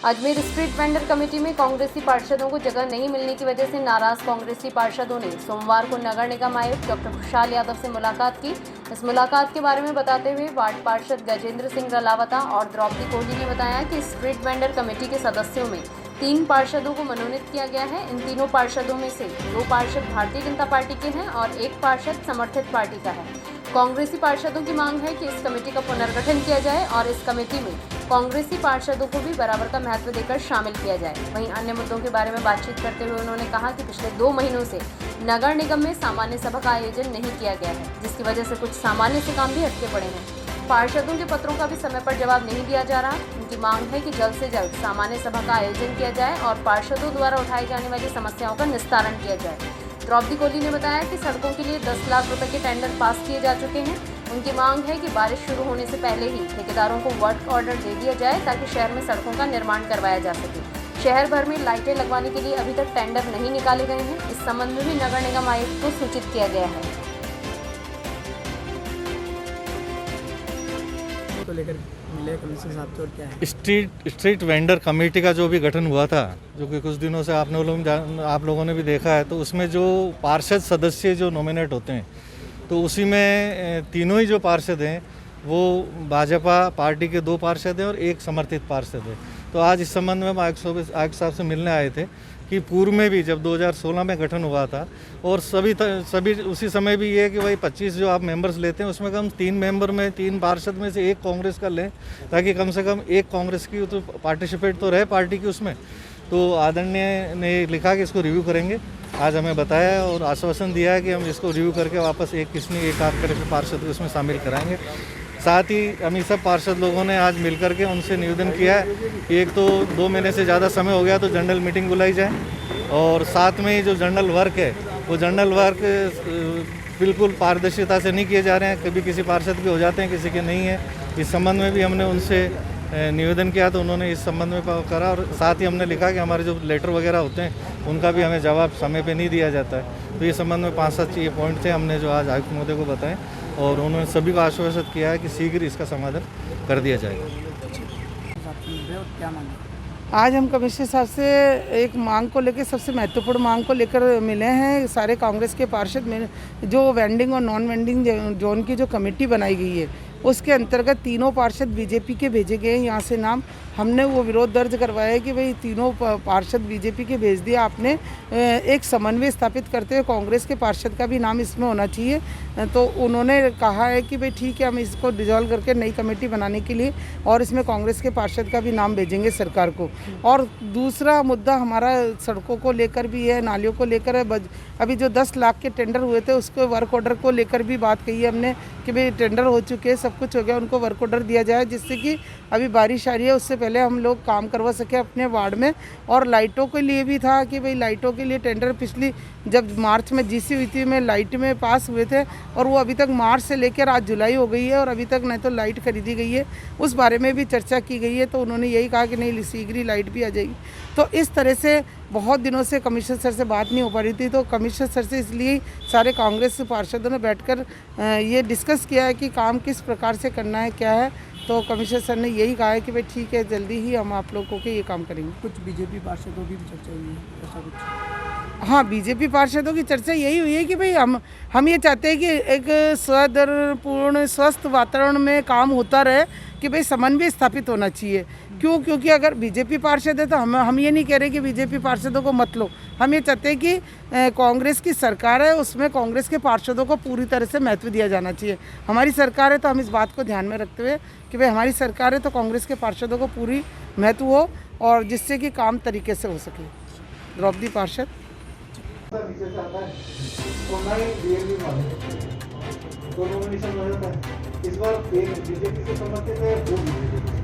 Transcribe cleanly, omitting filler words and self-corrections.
Ajmer street vendor committee में कांग्रेसी पार्षदों को जगह नहीं मिलने की वजह से नाराज कांग्रेसी पार्षदों ने सोमवार को नगर निगम आयुक्त डॉक्टर खुशहाल यादव से मुलाकात की। इस मुलाकात के बारे में बताते हुए वार्ड पार्षद गजेंद्र सिंह रलावता और द्रौपदी कोहली ने बताया कि स्ट्रीट वेंडर कमेटी के सदस्यों में 3 पार्षदों को मनोनीत किया गया है। इन तीनों पार्षदों में से 2 पार्षद भारतीय जनता पार्टी के हैं और 1 पार्षद समर्थित पार्टी का है। कांग्रेसी पार्षदों की मांग है कि इस कमेटी का पुनर्गठन किया जाए और इस कमेटी में कांग्रेसी पार्षदों को भी बराबर का महत्व देकर शामिल किया जाए। वहीं अन्य मुद्दों के बारे में बातचीत करते हुए उन्होंने कहा कि पिछले 2 महीनों से नगर निगम में सामान्य सभा का आयोजन नहीं किया गया है, जिसकी वजह से कुछ सामान्य से काम भी अटके पड़े हैं। पार्षदों के पत्रों का भी समय पर जवाब नहीं दिया जा रहा। उनकी मांग है कि जल्द से जल्द सामान्य सभा का आयोजन किया जाए और पार्षदों द्वारा उठाई जाने वाली समस्याओं का निस्तारण किया जाए। द्रौपदी कोहली ने बताया कि सड़कों के लिए 10 लाख रुपए के टेंडर पास किए जा चुके हैं। उनकी मांग है कि बारिश शुरू होने से पहले ही ठेकेदारों को वर्क ऑर्डर दे दिया जाए ताकि शहर में सड़कों का निर्माण करवाया जा सके। शहर भर में लाइटें लगवाने के लिए अभी तक टेंडर नहीं निकाले गए हैं। इस संबंध में भी नगर निगम आयुक्त को सूचित किया गया है। को लेकर मिले कमिश्नर साहब से और क्या है? स्ट्रीट वेंडर कमेटी का जो भी गठन हुआ था, जो कि कुछ दिनों से आप लोगों ने भी देखा है, तो उसमें जो पार्षद सदस्य जो नॉमिनेट होते हैं, तो उसी में तीनों ही जो पार्षद हैं वो भाजपा पार्टी के 2 पार्षद हैं और 1 समर्थित पार्षद है। तो आज इस संबंध में हम आयुक्त साहब से मिलने आए थे कि पूर्व में भी जब 2016 में गठन हुआ था और सभी उसी समय भी ये कि भाई 25 जो आप मेंबर्स लेते हैं उसमें कम 3 मेंबर में 3 पार्षद में से 1 कांग्रेस का लें, ताकि कम से कम 1 कांग्रेस की तो पार्टिसिपेट तो रहे पार्टी की उसमें। तो आदरणीय ने लिखा कि इसको रिव्यू करेंगे। आज हमें बताया और आश्वासन दिया है कि हम इसको रिव्यू करके वापस एक आध करके पार्षद को इसमें शामिल कराएंगे। साथ ही हम सब पार्षद लोगों ने आज मिलकर के उनसे निवेदन किया है कि एक तो 2 महीने से ज़्यादा समय हो गया तो जनरल मीटिंग बुलाई जाए और साथ में जो जनरल वर्क है वो जनरल वर्क बिल्कुल पारदर्शिता से नहीं किए जा रहे हैं। कभी किसी पार्षद के हो जाते हैं, किसी के नहीं है। इस संबंध में भी हमने उनसे निवेदन किया तो उन्होंने इस संबंध में करा और साथ ही हमने लिखा कि हमारे जो लेटर वगैरह होते हैं उनका भी हमें जवाब समय पे नहीं दिया जाता है। तो ये संबंध में 5-7 ये पॉइंट थे हमने जो आज आयुक्त महोदय को बताएं और उन्होंने सभी को आश्वासित किया है कि शीघ्र इसका समाधान कर दिया जाएगा। आज हम कमिश्नर साहब से एक मांग को लेकर, सबसे महत्वपूर्ण मांग को लेकर मिले हैं। सारे कांग्रेस के पार्षद में जो वेंडिंग और नॉन वेंडिंग जोन की जो कमेटी बनाई गई है उसके अंतर्गत 3 पार्षद बीजेपी के भेजे गए हैं यहाँ से नाम। हमने वो विरोध दर्ज करवाया है कि भाई 3 पार्षद बीजेपी के भेज दिया आपने। एक समन्वय स्थापित करते हुए कांग्रेस के पार्षद का भी नाम इसमें होना चाहिए। तो उन्होंने कहा है कि भाई ठीक है, हम इसको डिसॉल्व करके नई कमेटी बनाने के लिए और इसमें कांग्रेस के पार्षद का भी नाम भेजेंगे सरकार को। और दूसरा मुद्दा हमारा सड़कों को लेकर भी है, नालियों को लेकर है। अभी जो 10 लाख के टेंडर हुए थे उसको वर्क ऑर्डर को लेकर भी बात कही है हमने कि भाई टेंडर हो चुके हैं, सब कुछ हो गया, उनको वर्क ऑर्डर दिया जाए जिससे कि अभी बारिश आ रही है उससे पहले हम लोग काम करवा सके अपने वार्ड में। और लाइटों के लिए भी था कि भाई लाइटों के लिए टेंडर पिछली जब मार्च में जीसी हुई थी में लाइट में पास हुए थे और वो अभी तक मार्च से लेकर आज जुलाई हो गई है और अभी तक नहीं तो लाइट खरीदी गई है, उस बारे में भी चर्चा की गई है। तो उन्होंने यही कहा कि नहीं शीघ्र लाइट भी आ जाएगी। तो इस तरह से बहुत दिनों से कमिश्नर सर से बात नहीं हो पा रही थी, तो कमिश्नर सर से इसलिए सारे कांग्रेस पार्षदों ने बैठकर ये डिस्कस किया है कि काम किस प्रकार से करना है, क्या है। तो कमिश्नर सर ने यही कहा है कि भाई ठीक है, जल्दी ही हम आप लोगों के ये काम करेंगे। कुछ बीजेपी पार्षदों की भी चर्चा हुई है, ऐसा कुछ? हाँ, बीजेपी पार्षदों की चर्चा यही हुई है कि भाई हम ये चाहते हैं कि एक सौहार्दपूर्ण स्वस्थ वातावरण में काम होता रहे, कि भाई समन्वय स्थापित होना चाहिए। क्योंकि अगर बीजेपी पार्षद है तो हम ये नहीं कह रहे कि बीजेपी पार्षदों को मत लो। हम ये चाहते हैं कि कांग्रेस की सरकार है, उसमें कांग्रेस के पार्षदों को पूरी तरह से महत्व दिया जाना चाहिए। हमारी सरकार है तो हम इस बात को ध्यान में रखते हुए कि भाई हमारी सरकार है तो कांग्रेस के पार्षदों को पूरी महत्व हो और जिससे कि काम तरीके से हो सके। द्रौपदी पार्षद इस बार बीजेपी से समर्थित है, वो बीजेपी